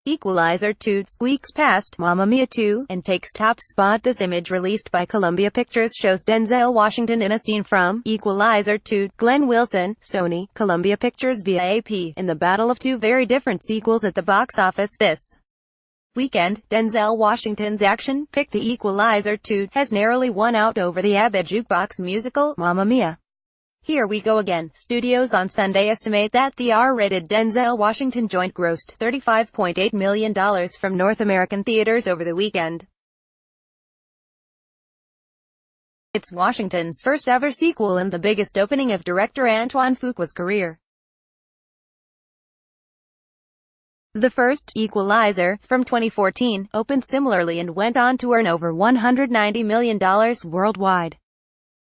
Equalizer 2 squeaks past Mamma Mia 2 and takes top spot. This image, released by Columbia Pictures, shows Denzel Washington in a scene from Equalizer 2. Glenn Wilson, Sony, Columbia Pictures via AP, in the battle of two very different sequels at the box office this weekend. Denzel Washington's action-picked The Equalizer 2 has narrowly won out over the ABBA jukebox musical, Mamma Mia. Here we go again. Studios on Sunday estimate that the R-rated Denzel Washington joint grossed $35.8 million from North American theaters over the weekend. It's Washington's first ever sequel and the biggest opening of director Antoine Fuqua's career. The first, Equalizer, from 2014, opened similarly and went on to earn over $190 million worldwide.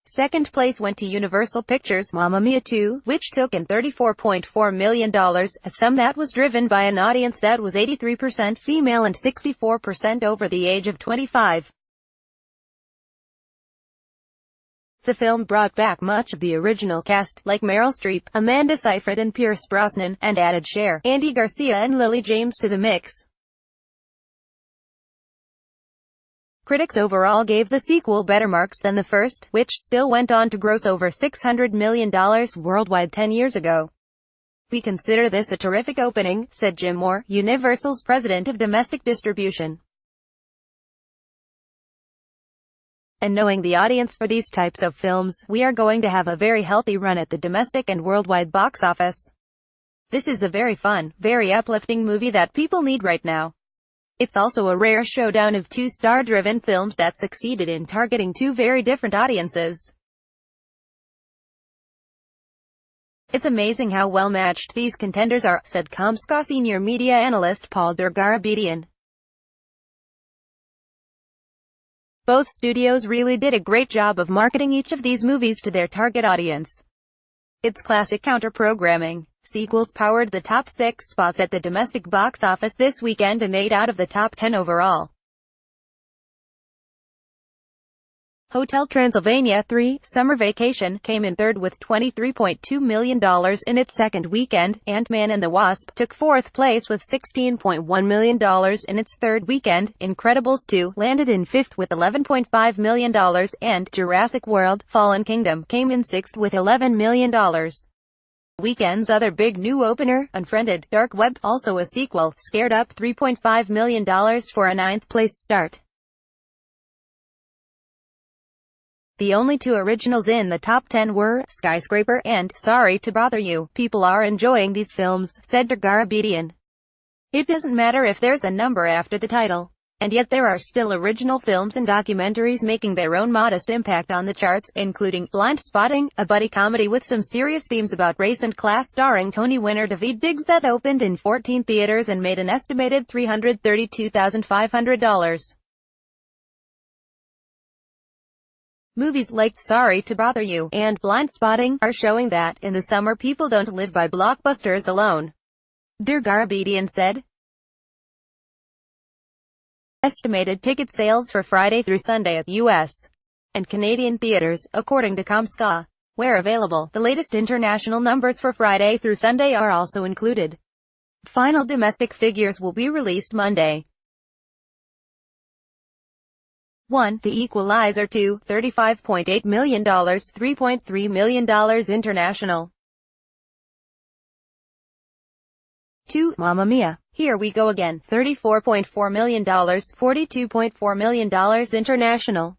Second place went to Universal Pictures' Mamma Mia 2, which took in $34.4 million, a sum that was driven by an audience that was 83% female and 64% over the age of 25. The film brought back much of the original cast, like Meryl Streep, Amanda Seyfried and Pierce Brosnan, and added Cher, Andy Garcia and Lily James to the mix. Critics overall gave the sequel better marks than the first, which still went on to gross over $600 million worldwide 10 years ago. "We consider this a terrific opening," said Jim Moore, Universal's president of domestic distribution. "And knowing the audience for these types of films, we are going to have a very healthy run at the domestic and worldwide box office. This is a very fun, very uplifting movie that people need right now. It's also a rare showdown of two star-driven films that succeeded in targeting two very different audiences. It's amazing how well-matched these contenders are," said Comscore senior media analyst Paul Dergarabedian. "Both studios really did a great job of marketing each of these movies to their target audience. It's classic counter-programming." Sequels powered the top 6 spots at the domestic box office this weekend and 8 out of the top 10 overall. Hotel Transylvania 3, Summer Vacation, came in third with $23.2 million in its second weekend. Ant-Man and the Wasp took fourth place with $16.1 million in its third weekend. Incredibles 2 landed in fifth with $11.5 million, and Jurassic World: Fallen Kingdom came in sixth with $11 million. Weekend's other big new opener, Unfriended: Dark Web, also a sequel, scared up $3.5 million for a ninth-place start. The only two originals in the top 10 were Skyscraper and Sorry to Bother You. "People are enjoying these films," said Dergarabedian. "It doesn't matter if there's a number after the title. And yet there are still original films and documentaries making their own modest impact on the charts, including Blind Spotting, a buddy comedy with some serious themes about race and class starring Tony winner Daveed Diggs that opened in 14 theaters and made an estimated $332,500. Movies like Sorry to Bother You and Blind Spotting are showing that, in the summer, people don't live by blockbusters alone," Dergarabedian said. Estimated ticket sales for Friday through Sunday at U.S. and Canadian theaters, according to Comscore. Where available, the latest international numbers for Friday through Sunday are also included. Final domestic figures will be released Monday. 1. The Equalizer 2, $35.8 million, $3.3 million international. 2. Mamma Mia: Here We Go Again, $34.4 million, $42.4 million international.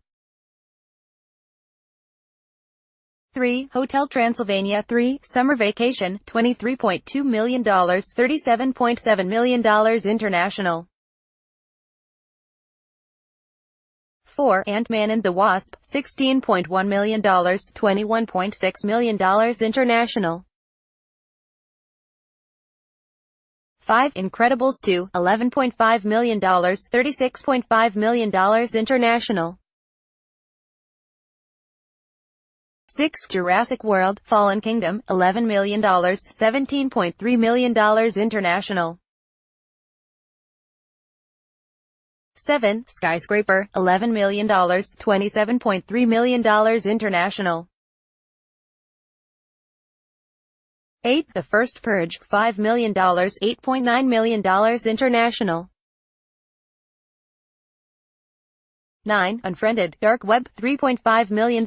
3. Hotel Transylvania 3, Summer Vacation, $23.2 million, $37.7 million international. 4. Ant-Man and the Wasp, $16.1 million, $21.6 million international. 5. Incredibles 2, $11.5 million, $36.5 million international. 6. Jurassic World: Fallen Kingdom, $11 million, $17.3 million international. 7. Skyscraper, $11 million, $27.3 million international. 8. The First Purge, $5 million, $8.9 million international. 9. Unfriended, Dark Web, $3.5 million.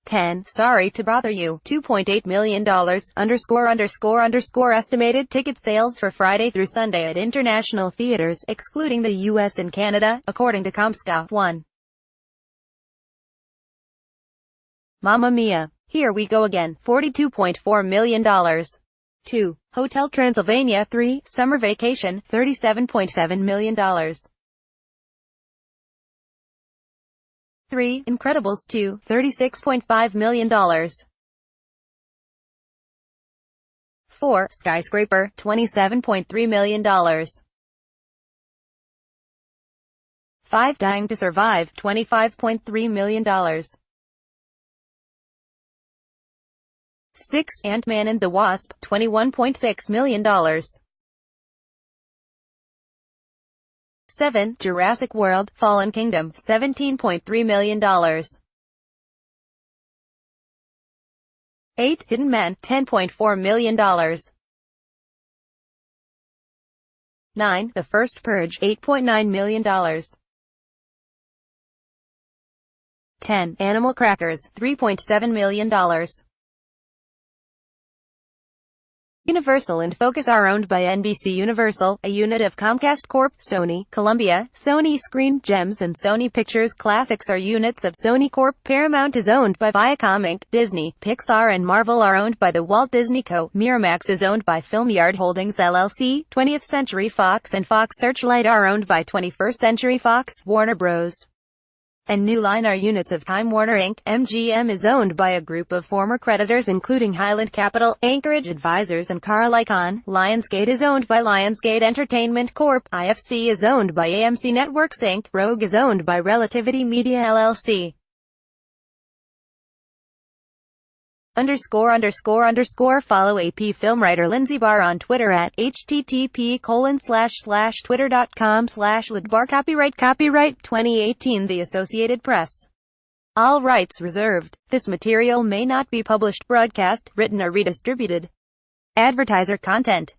10. Sorry to Bother You, $2.8 million, _____. Estimated ticket sales for Friday through Sunday at international theaters, excluding the US and Canada, according to Comscore. 1. Mamma Mia! Here We Go Again, $42.4 million. 2. Hotel Transylvania 3, Summer Vacation, $37.7 million. 3. Incredibles 2, $36.5 million. 4. Skyscraper, $27.3 million. 5. Dying to Survive, $25.3 million. 6. Ant-Man and the Wasp, $21.6 million. 7. Jurassic World, Fallen Kingdom, $17.3 million. 8. Hidden Man, $10.4 million. 9. The First Purge, $8.9 million. 10. Animal Crackers, $3.7 million. Universal and Focus are owned by NBC Universal, a unit of Comcast Corp. Sony, Columbia, Sony Screen Gems and Sony Pictures Classics are units of Sony Corp. Paramount is owned by Viacom Inc. Disney, Pixar and Marvel are owned by the Walt Disney Co. Miramax is owned by FilmYard Holdings LLC. 20th Century Fox and Fox Searchlight are owned by 21st Century Fox. Warner Bros. and New Line are units of Time Warner Inc. MGM is owned by a group of former creditors including Highland Capital, Anchorage Advisors and Carl Icahn. Lionsgate is owned by Lionsgate Entertainment Corp. IFC is owned by AMC Networks Inc. Rogue is owned by Relativity Media LLC. Follow AP film writer Lindsay Barr on Twitter at http://twitter.com/lidbar. Copyright 2018 The Associated Press. All rights reserved. This material may not be published, broadcast, written or redistributed. Advertiser content.